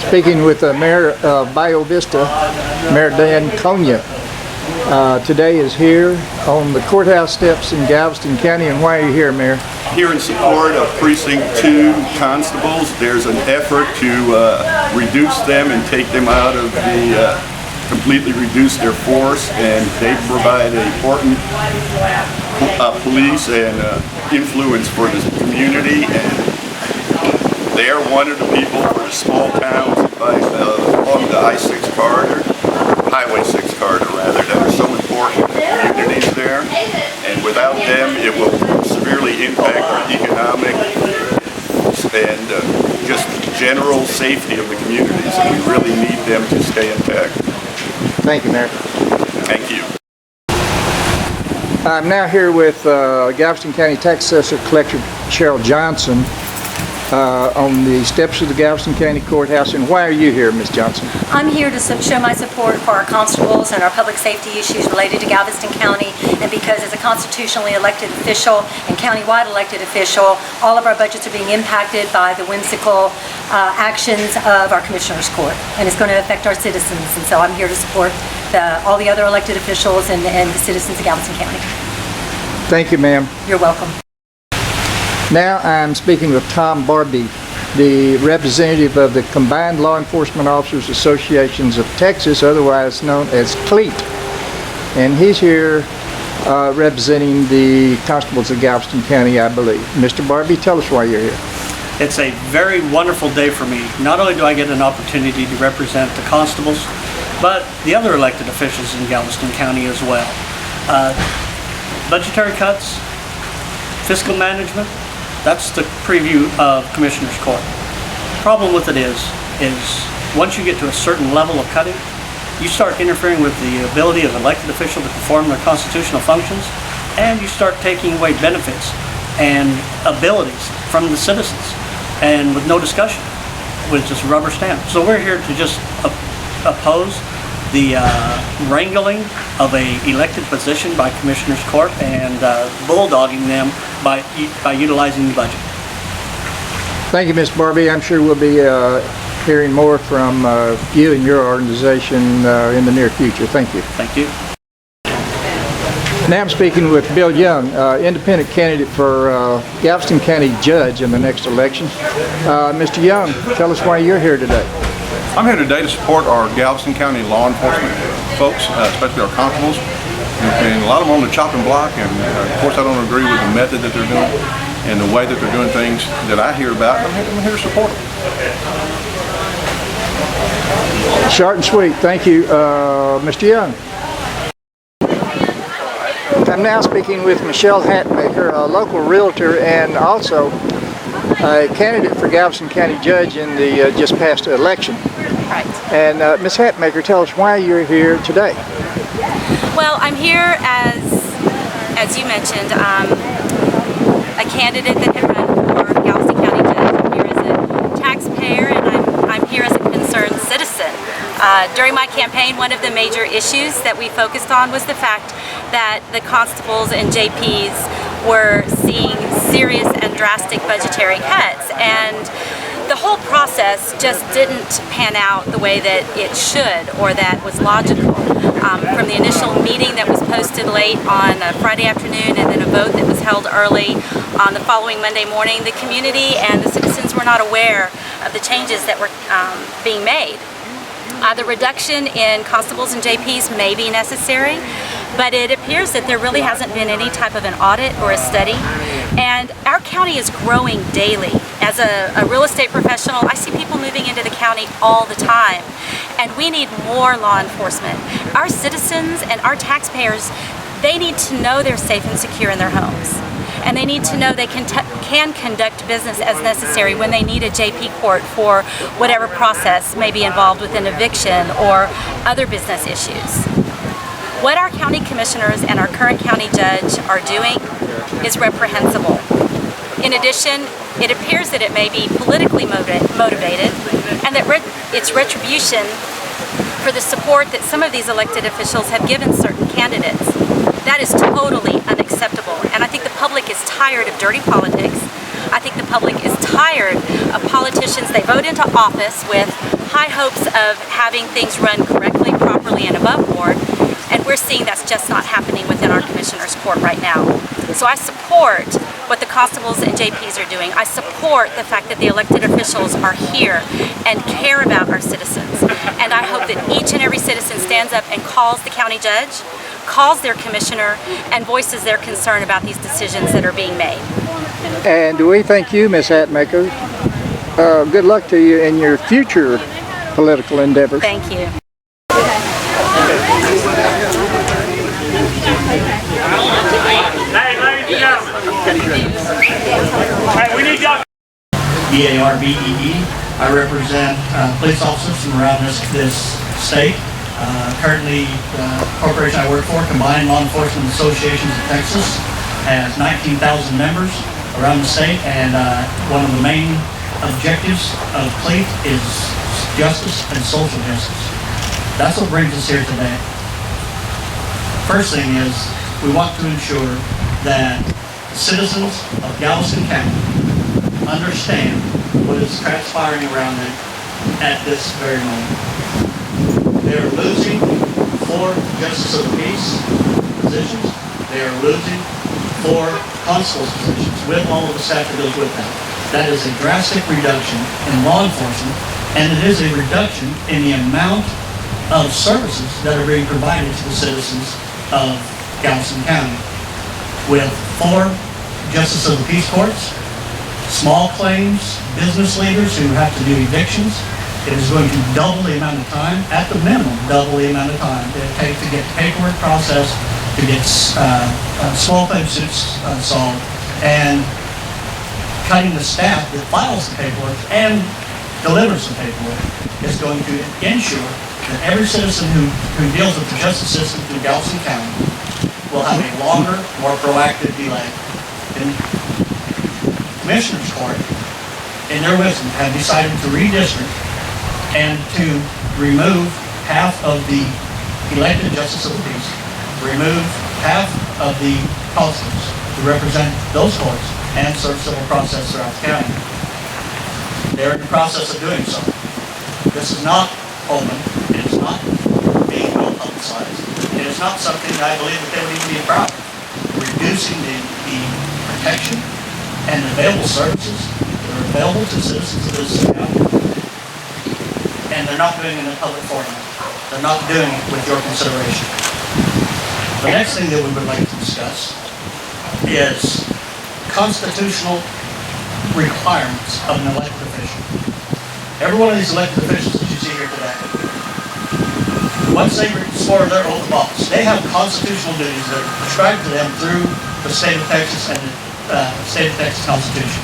Speaking with the Mayor of Bayou Vista, Mayor Dan Konya. Today is here on the courthouse steps in Galveston County. And why are you here, Mayor? Here in support of Precinct 2 constables. There's an effort to reduce them and take them out of the, completely reduce their force, and they provide an important police and influence for the community. And they are one of the people for the small towns along the I-6 corridor, Highway 6 corridor rather, that are so important to the communities there. And without them, it will severely impact our economic and just general safety of the communities. And we really need them to stay intact. Thank you, Mayor. Thank you. I'm now here with Galveston County Tax Assessor Collector Cheryl Johnson on the steps of the Galveston County Courthouse. And why are you here, Ms. Johnson? I'm here to show my support for our constables and our public safety issues related to Galveston County, and because as a constitutionally elected official and countywide elected official, all of our budgets are being impacted by the whimsical actions of our Commissioner's Court, and it's going to affect our citizens. And so I'm here to support all the other elected officials and the citizens of Galveston County. Thank you, ma'am. You're welcome. Now I'm speaking with Tom Barbie, the representative of the Combined Law Enforcement Officers Associations of Texas, otherwise known as CLEAT. And he's here representing the constables of Galveston County, I believe. Mr. Barbie, tell us why you're here. It's a very wonderful day for me. Not only do I get an opportunity to represent the constables, but the other elected officials in Galveston County as well. Budgetary cuts, fiscal management, that's the preview of Commissioner's Court. Problem with it is once you get to a certain level of cutting, you start interfering with the ability of elected officials to perform their constitutional functions, and you start taking away benefits and abilities from the citizens, and with no discussion, with just a rubber stamp. So we're here to just oppose the wrangling of a elected position by Commissioner's Court and bulldogging them by utilizing the budget. Thank you, Ms. Barbie. I'm sure we'll be hearing more from you and your organization in the near future. Thank you. Thank you. Now I'm speaking with Bill Young, independent candidate for Galveston County Judge in the next election. Mr. Young, tell us why you're here today. I'm here today to support our Galveston County law enforcement folks, especially our constables, and a lot of them on the chopping block, and of course I don't agree with the method that they're doing and the way that they're doing things that I hear about. I'm here to support them. Short and sweet. Thank you, Mr. Young. I'm now speaking with Michelle Hatmaker, a local realtor and also a candidate for Galveston County Judge in the just passed election. Right. And Ms. Hatmaker, tell us why you're here today. Well, I'm here as you mentioned, a candidate that had run for Galveston County Judge. I'm here as a taxpayer, and I'm here as a concerned citizen. During my campaign, one of the major issues that we focused on was the fact that the constables and JPs were seeing serious and drastic budgetary cuts, and the whole process just didn't pan out the way that it should or that was logical. From the initial meeting that was posted late on a Friday afternoon and then a vote that was held early on the following Monday morning, the community and the citizens were not aware of the changes that were being made. The reduction in constables and JPs may be necessary, but it appears that there really hasn't been any type of an audit or a study. And our county is growing daily. As a real estate professional, I see people moving into the county all the time, and we need more law enforcement. Our citizens and our taxpayers, they need to know they're safe and secure in their homes. And they need to know they can conduct business as necessary when they need a JP court for whatever process may be involved with an eviction or other business issues. What our county commissioners and our current county judge are doing is reprehensible. In addition, it appears that it may be politically motivated and that it's retribution for the support that some of these elected officials have given certain candidates. That is totally unacceptable, and I think the public is tired of dirty politics. I think the public is tired of politicians. They vote into office with high hopes of having things run correctly, properly, and above board, and we're seeing that's just not happening within our Commissioner's Court right now. So I support what the constables and JPs are doing. I support the fact that the elected officials are here and care about our citizens. And I hope that each and every citizen stands up and calls the county judge, calls their commissioner, and voices their concern about these decisions that are being made. And we thank you, Ms. Hatmaker. Good luck to you in your future political endeavors. Thank you. Hey, ladies and gentlemen. Hey, we need y'all. BARBEE. I represent police officers from around this state. Currently, the corporation I work for, Combined Law Enforcement Associations of Texas, has 19,000 members around the state, and one of the main objectives of CLEAT is justice and social justice. That's what brings us here today. First thing is, we want to ensure that citizens of Galveston County understand what is transpiring around them at this very moment. They are losing 4 justice of the peace positions. They are losing 4 constables positions with all of the staff that goes with that. That is a drastic reduction in law enforcement, and it is a reduction in the amount of services that are being provided to the citizens of Galveston County. With 4 justice of the peace courts, small claims, business leaders who have to do evictions, it is going to double the amount of time, at the minimum, double the amount of time it takes to get paperwork processed, to get small claim suits solved, and cutting the staff that files the paperwork and delivers the paperwork is going to ensure that every citizen who deals with the justice system through Galveston County will have a longer, more proactive delay. And Commissioner's Court, in their wisdom, have decided to redistrict and to remove half of the elected justice of the peace, remove half of the constables to represent those courts and serve civil process throughout the county. They're in the process of doing so. This is not open. It is not being well publicized. It is not something that I believe that they would even be proud of. Reducing the protection and available services that are available to citizens of this county. And they're not doing it in a public forum. They're not doing it with your consideration. The next thing that we would like to discuss is constitutional requirements of an elected official. Every one of these elected officials that you see here today, once they swore their oath of office, they have constitutional duties that are prescribed to them through the state of Texas and the state of Texas Constitution.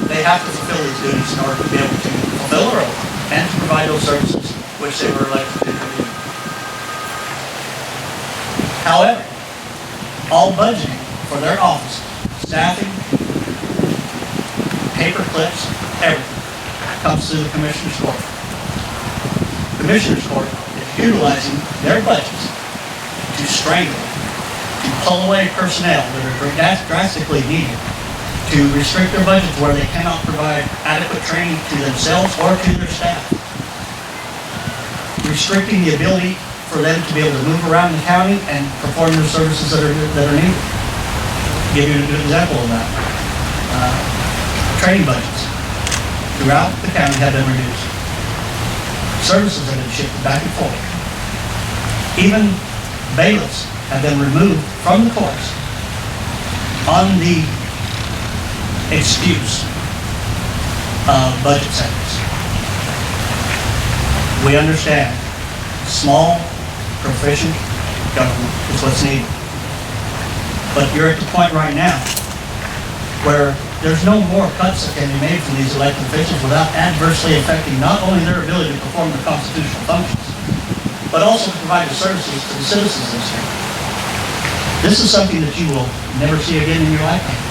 They have to fulfill these duties in order to be able to fulfill their oath and to provide those services which they were elected to do. However, all budgeting for their office, staffing, paper clips, everything comes through the Commissioner's Court. The Commissioner's Court is utilizing their budgets to strangle, to pull away personnel that are drastically needed, to restrict their budgets where they cannot provide adequate training to themselves or to their staff. Restricting the ability for them to be able to move around the county and perform the services that are needed. I'll give you a good example of that. Training budgets throughout the county have been reduced. Services have been shifted back and forth. Even bailiffs have been removed from the courts on the excuse of budget savings. We understand small, proficient government is what's needed. But you're at the point right now where there's no more cuts that can be made from these elected officials without adversely affecting not only their ability to perform their constitutional functions, but also to provide the services to the citizens of the state. This is something that you will never see again in your lifetime.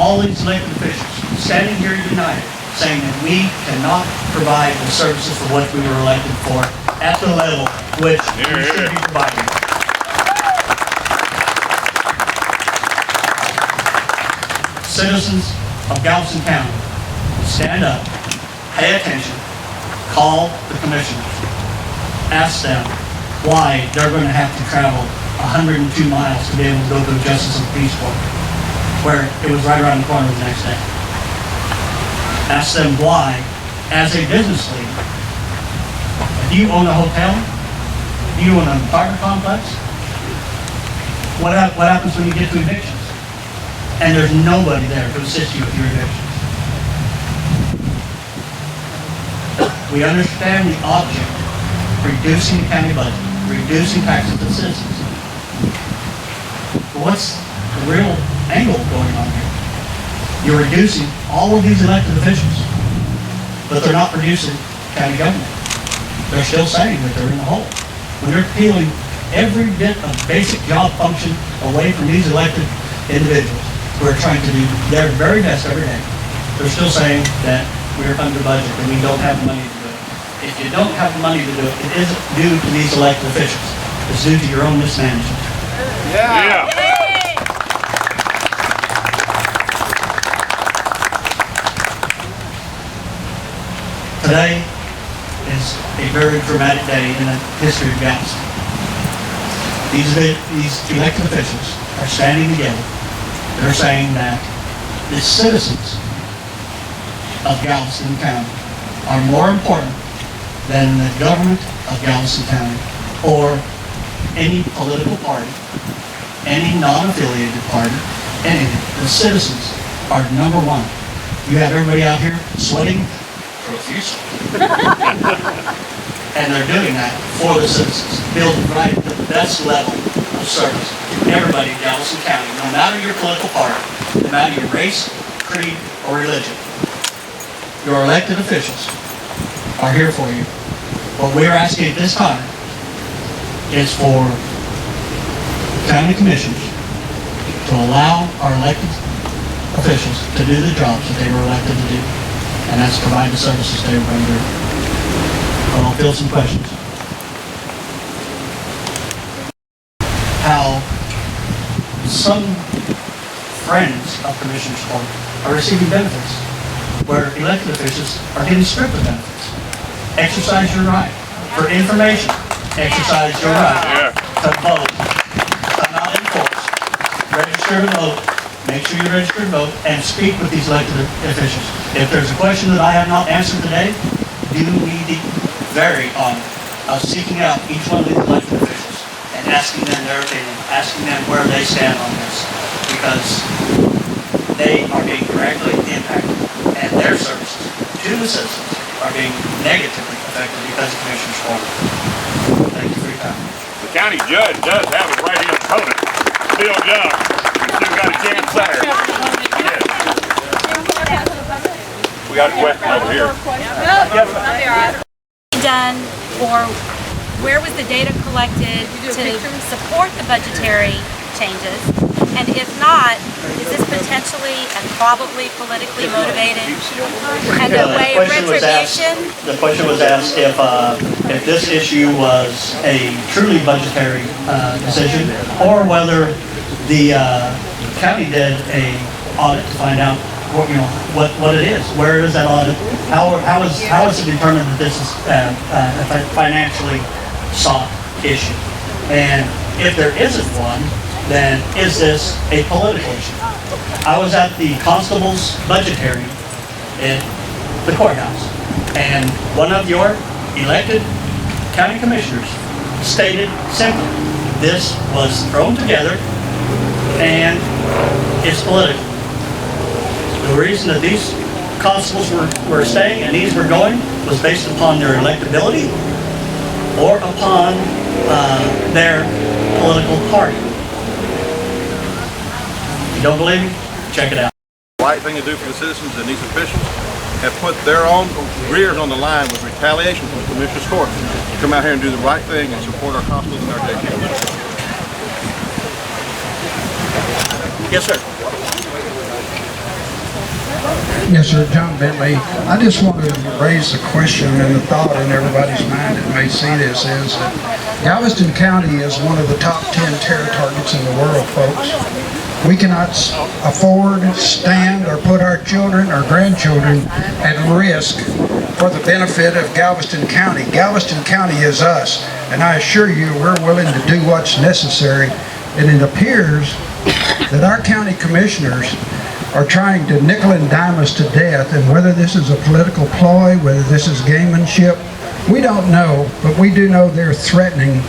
All these elected officials standing here united, saying that we cannot provide the services for what we were elected for at the level which we should be providing. Citizens of Galveston County stand up, pay attention, call the commissioners, ask them why they're going to have to travel 102 miles to be able to go to a justice of the peace court, where it was right around the corner the next day. Ask them why, as a business leader, if you own a hotel, if you own an apartment complex, what happens when you get to evictions? And there's nobody there to assist you with your evictions. We understand the object, reducing the county budget, reducing taxes to citizens. But what's the real angle going on here? You're reducing all of these elected officials, but they're not producing county government. They're still saying that they're in the hole. When they're peeling every bit of basic job function away from these elected individuals who are trying to do their very best every day, they're still saying that we're under budget and we don't have the money to do it. If you don't have the money to do it, it isn't due to these elected officials. It's due to your own mismanagement. Yeah. Today is a very dramatic day in the history of Galveston. These elected officials are standing together. They're saying that the citizens of Galveston County are more important than the government of Galveston County or any political party, any non-affiliated party, anything. The citizens are number one. You have everybody out here sweating profusely. And they're doing that for the citizens, building right at the best level of service to everybody in Galveston County, no matter your political party, no matter your race, creed, or religion. Your elected officials are here for you. What we're asking at this time is for county commissioners to allow our elected officials to do the jobs that they were elected to do, and that's provide the services they were going to do. I'll field some questions. How some friends of Commissioners Court are receiving benefits, where elected officials are getting stripped of benefits. Exercise your right for information. Exercise your right to vote, to not enforce. Register to vote. Make sure you register to vote and speak with these elected officials. If there's a question that I have not answered today, do me the very honor of seeking out each one of these elected officials and asking them their opinion, asking them where they stand on this, because they are being directly impacted and their services to the citizens are being negatively affected because of Commissioner's Court. Thank you for your time. The county judge does have a right-hand opponent, Bill Young. We still got a chance there. Yes. We got a question over here. Done, or where was the data collected to support the budgetary changes? And if not, is this potentially and probably politically motivated and a way of retribution? The question was asked if this issue was a truly budgetary decision, or whether the county did a audit to find out what it is. Where is that audit? How is it determined that this is a financially sought issue? And if there isn't one, then is this a political issue? I was at the Constable's budget hearing in the courthouse, and one of your elected county commissioners stated simply, this was thrown together and it's political. The reason that these constables were staying and these were going was based upon their electability or upon their political party. If you don't believe me, check it out. The right thing to do for the citizens, and these officials have put their own careers on the line with retaliation from the Commissioner's Court to come out here and do the right thing and support our constables and our deputies. Yes, sir. Yes, sir. John Bentley. I just wanted to raise the question and the thought in everybody's mind that may see this is that Galveston County is one of the top 10 terror targets in the world, folks. We cannot afford, stand, or put our children or grandchildren at risk for the benefit of Galveston County. Galveston County is us, and I assure you we're willing to do what's necessary. And it appears that our county commissioners are trying to nickel and dime us to death, and whether this is a political ploy, whether this is gamemanship, we don't know, but we do know they're threatening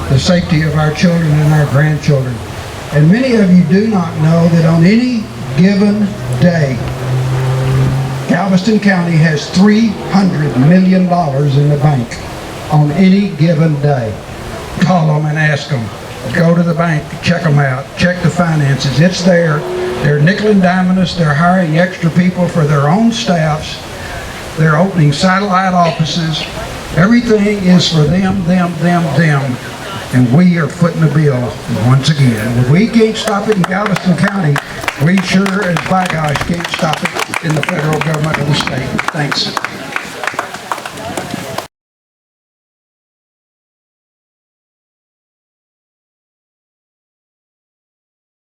the safety of our children and our grandchildren. And many of you do not know that on any given day, Galveston County has $300 million in the bank on any given day. Call them and ask them. Go to the bank, check them out, check the finances. It's there. They're nickel and diming us. They're hiring extra people for their own staffs. They're opening satellite offices. Everything is for them. And we are footing the bill once again. If we can't stop it in Galveston County, we sure as by gosh can't stop it in the federal government or the state. Thanks.